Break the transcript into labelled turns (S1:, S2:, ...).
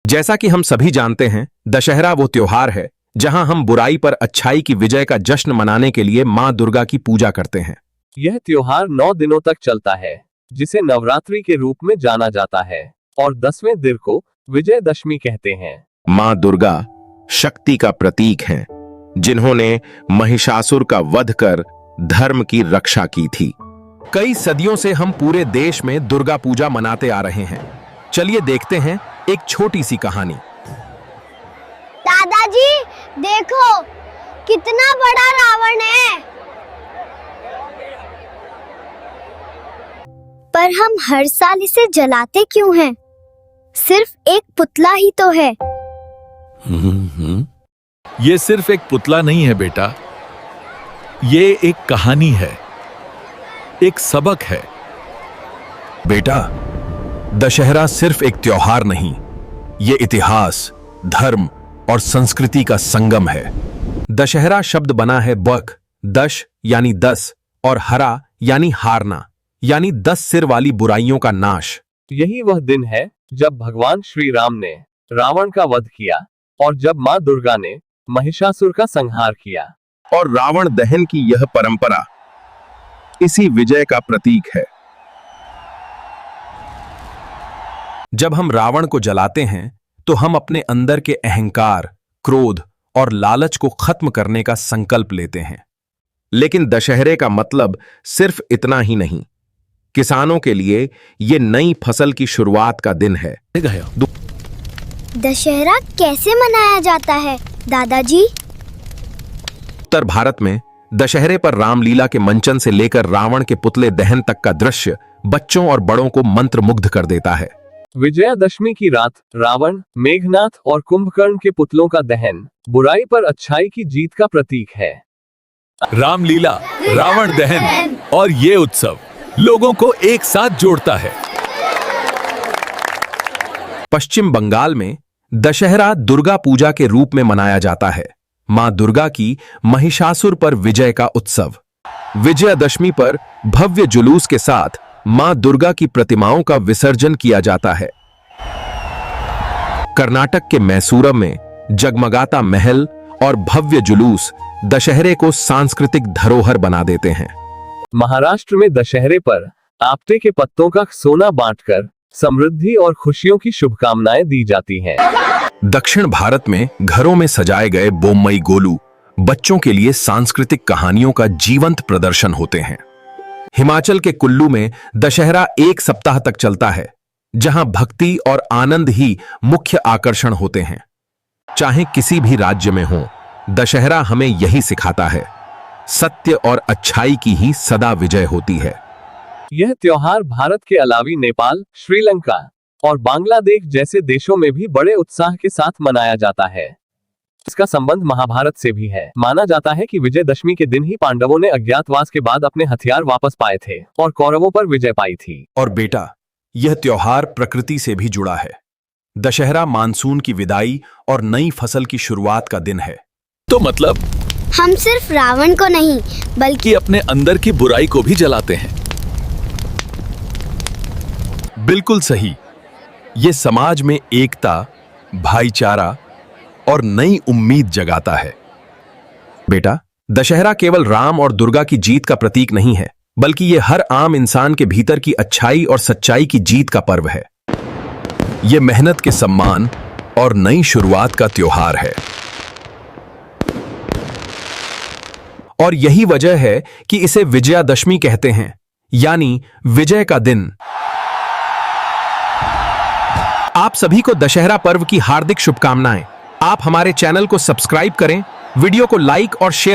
S1: जैसा कि हम सभी जानते हैं, दशहरा वो त्योहार है जहां हम बुराई पर अच्छाई की विजय का जश्न मनाने के लिए मां दुर्गा की पूजा करते हैं।
S2: यह त्योहार 9 दिनों तक चलता है, जिसे नवरात्रि के रूप में जाना जाता है और 10वें दिन को विजयदशमी कहते हैं।
S1: मां दुर्गा शक्ति का प्रतीक हैं, जिन्होंने महिषासुर का वध कर धर्म की रक्षा की थी। कई सदियों से हम पूरे देश में दुर्गा पूजा मनाते आ रहे हैं। चलिए देखते हैं एक छोटी सी कहानी।
S3: दादाजी, देखो कितना बड़ा रावण है। पर हम हर साल इसे जलाते क्यों हैं? सिर्फ एक पुतला ही तो है।
S4: ये सिर्फ एक पुतला नहीं है बेटा, ये एक कहानी है, एक सबक है।
S1: बेटा, दशहरा सिर्फ एक त्योहार नहीं, ये इतिहास, धर्म और संस्कृति का संगम है। दशहरा शब्द बना है बक, दश यानी 10 और हरा यानी हारना, यानी 10 सिर वाली बुराइयों का नाश।
S2: यही वह दिन है जब भगवान श्री राम ने रावण का वध किया और जब मां दुर्गा ने महिषासुर का संहार किया।
S1: और रावण दहन की यह परंपरा इसी विजय का प्रतीक है। जब हम रावण को जलाते हैं तो हम अपने अंदर के अहंकार, क्रोध और लालच को खत्म करने का संकल्प लेते हैं। लेकिन दशहरे का मतलब सिर्फ इतना ही नहीं। किसानों के लिए ये नई फसल की शुरुआत का दिन है।
S3: दशहरा कैसे मनाया जाता है दादाजी?
S1: उत्तर भारत में दशहरे पर रामलीला के मंचन से लेकर रावण के पुतले दहन तक का दृश्य बच्चों और बड़ों को मंत्रमुग्ध कर देता है।
S2: विजयादशमी की रात रावण, मेघनाथ और कुंभकर्ण के पुतलों का दहन बुराई पर अच्छाई की जीत का प्रतीक है।
S4: रामलीला, रावण दहन और ये उत्सव लोगों को एक साथ जोड़ता है।
S1: पश्चिम बंगाल में दशहरा दुर्गा पूजा के रूप में मनाया जाता है। मां दुर्गा की महिषासुर पर विजय का उत्सव। विजयादशमी पर भव्य जुलूस के साथ मां दुर्गा की प्रतिमाओं का विसर्जन किया जाता है। कर्नाटक के मैसूरम में जगमगाता महल और भव्य जुलूस दशहरे को सांस्कृतिक धरोहर बना देते हैं।
S2: महाराष्ट्र में दशहरे पर आपटे के पत्तों का सोना बांटकर समृद्धि और खुशियों की शुभकामनाएं दी जाती हैं।
S1: दक्षिण भारत में घरों में सजाए गए बोम्मई गोलू बच्चों के लिए सांस्कृतिक कहानियों का जीवंत प्रदर्शन होते हैं। हिमाचल के कुल्लू में दशहरा 1 सप्ताह तक चलता है, जहां भक्ति और आनंद ही मुख्य आकर्षण होते हैं। चाहे किसी भी राज्य में हो, दशहरा हमें यही सिखाता है, सत्य और अच्छाई की ही सदा विजय होती है।
S2: यह त्योहार भारत के अलावा नेपाल, श्रीलंका और बांग्लादेश जैसे देशों में भी बड़े उत्साह के साथ मनाया जाता है। इसका संबंध महाभारत से भी है। माना जाता है कि विजयदशमी के दिन ही पांडवों ने अज्ञातवास के बाद अपने हथियार वापस पाए थे और कौरवों पर विजय पाई थी।
S1: और बेटा, यह त्योहार प्रकृति से भी जुड़ा है। दशहरा मानसून की विदाई और नई फसल की शुरुआत का दिन है।
S4: तो मतलब
S3: हम सिर्फ रावण को नहीं बल्कि
S4: अपने अंदर की बुराई को भी जलाते हैं।
S1: बिल्कुल सही। ये समाज में एकता, भाईचारा और नई उम्मीद जगाता है। बेटा, दशहरा केवल राम और दुर्गा की जीत का प्रतीक नहीं है, बल्कि ये हर आम इंसान के भीतर की अच्छाई और सच्चाई की जीत का पर्व है। ये मेहनत के सम्मान और नई शुरुआत का त्योहार है। और यही वजह है कि इसे विजयादशमी कहते हैं, यानी विजय का दिन। आप सभी को दशहरा पर्व की हार्दिक शुभकामनाएं। आप हमारे चैनल को सब्सक्राइब करें, वीडियो को लाइक और शेयर